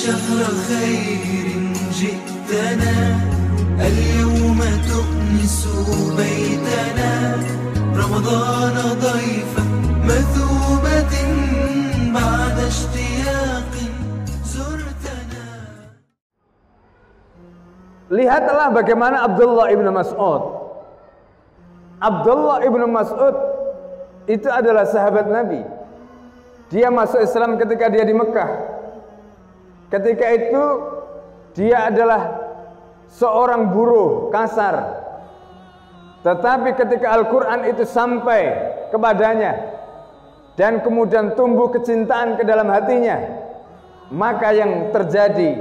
شهر خير جئتنا اليوم تؤنس بيتنا رمضان ضيفا مثوبة بعد اشتياق زرتنا. Lihatlah bagaimana Abdullah ibn Mas'ud. Abdullah ibn Mas'ud itu adalah sahabat Nabi. Dia masuk Islam ketika dia di Mekah. Ketika itu dia adalah seorang buruh kasar. Tetapi ketika Al-Quran itu sampai kepadanya dan kemudian tumbuh kecintaan ke dalam hatinya, maka yang terjadi,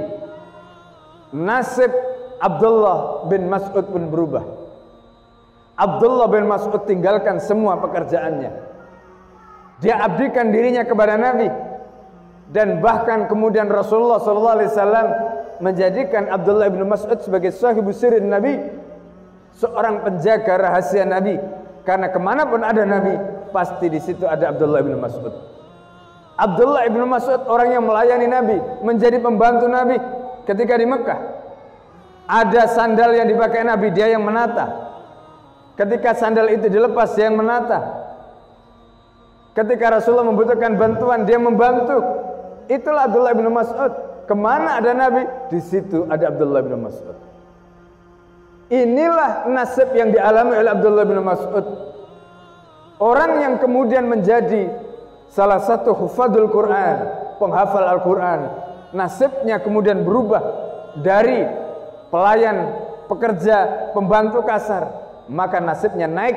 nasib Abdullah bin Mas'ud pun berubah. Abdullah bin Mas'ud tinggalkan semua pekerjaannya. Dia abdikan dirinya kepada Nabi. Dan bahkan kemudian Rasulullah SAW menjadikan Abdullah bin Mas'ud sebagai sahibu sirrin Nabi, seorang penjaga rahasia Nabi. Karena kemanapun ada Nabi, pasti di situ ada Abdullah bin Mas'ud. Abdullah bin Mas'ud orang yang melayani Nabi, menjadi pembantu Nabi ketika di Mekah. Ada sandal yang dipakai Nabi, dia yang menata. Ketika sandal itu dilepas, dia yang menata. Ketika Rasulullah membutuhkan bantuan, dia membantu. Itulah Abdullah bin Mas'ud. Kemana ada Nabi, di situ ada Abdullah bin Mas'ud. Inilah nasib yang dialami oleh Abdullah bin Mas'ud. Orang yang kemudian menjadi salah satu hufadzul Quran, penghafal Al-Quran. Nasibnya kemudian berubah dari pelayan, pekerja, pembantu kasar, maka nasibnya naik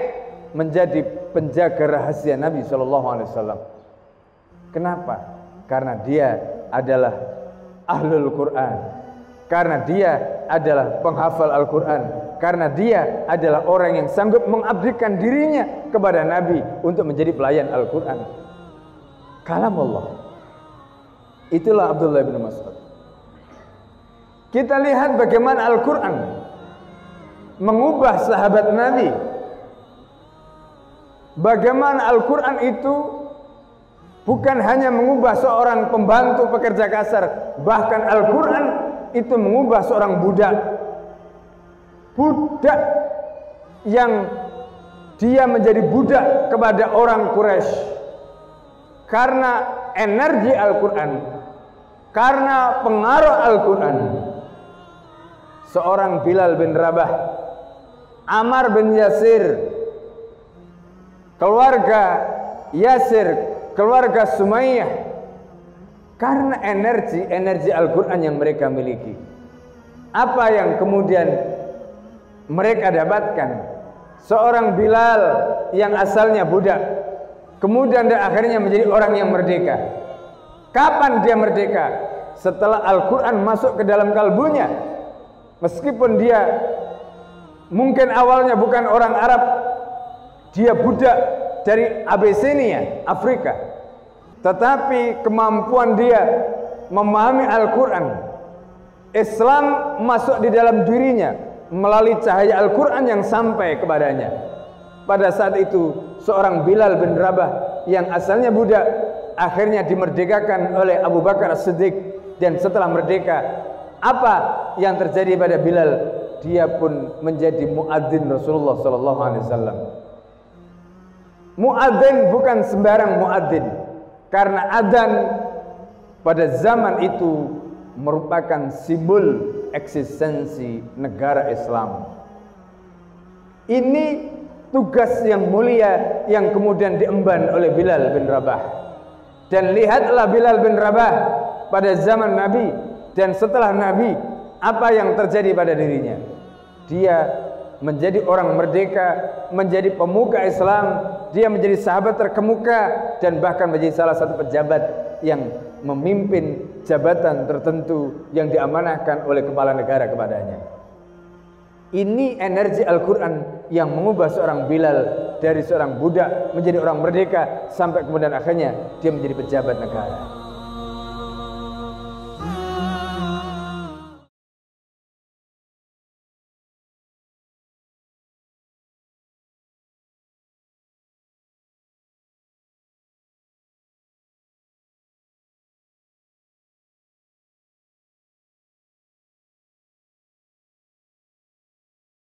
menjadi penjaga rahasia Nabi SAW. Kenapa? Karena dia adalah ahlul Quran, karena dia adalah penghafal Al-Quran, karena dia adalah orang yang sanggup mengabdikan dirinya kepada Nabi untuk menjadi pelayan Al-Quran. Kalam Allah. Itulah Abdullah bin Mas'ud. Kita lihat bagaimana Al-Quran mengubah sahabat Nabi. Bagaimana Al-Quran itu bukan hanya mengubah seorang pembantu pekerja kasar, bahkan Al-Quran itu mengubah seorang budak. Budak yang dia menjadi budak kepada orang Quraisy. Karena energi Al-Quran, karena pengaruh Al-Quran, seorang Bilal bin Rabah, Ammar bin Yasir, keluarga Yasir, keluarga Sumayyah, karena energi Al-Quran yang mereka miliki. Apa yang kemudian mereka dapatkan? Seorang Bilal yang asalnya budak, kemudian dia akhirnya menjadi orang yang merdeka. Kapan dia merdeka? Setelah Al-Quran masuk ke dalam kalbunya. Meskipun dia mungkin awalnya bukan orang Arab, dia budak dari Abyssinia, Afrika, tetapi kemampuan dia memahami Al-Quran, Islam masuk di dalam dirinya melalui cahaya Al-Quran yang sampai kepadanya. Pada saat itu seorang Bilal bin Rabah yang asalnya budak akhirnya dimerdekakan oleh Abu Bakar As-Siddiq. Dan setelah merdeka, apa yang terjadi pada Bilal? Dia pun menjadi muadzin Rasulullah SAW. Muadzin bukan sembarang muadzin, karena adzan pada zaman itu merupakan simbol eksistensi negara Islam. Ini tugas yang mulia yang kemudian diemban oleh Bilal bin Rabah. Dan lihatlah Bilal bin Rabah pada zaman Nabi dan setelah Nabi, apa yang terjadi pada dirinya? Dia menjadi orang merdeka, menjadi pemuka Islam, dia menjadi sahabat terkemuka dan bahkan menjadi salah satu pejabat yang memimpin jabatan tertentu yang diamanahkan oleh kepala negara kepadanya. Ini energi Al-Quran yang mengubah seorang Bilal dari seorang budak menjadi orang merdeka sampai kemudian akhirnya dia menjadi pejabat negara.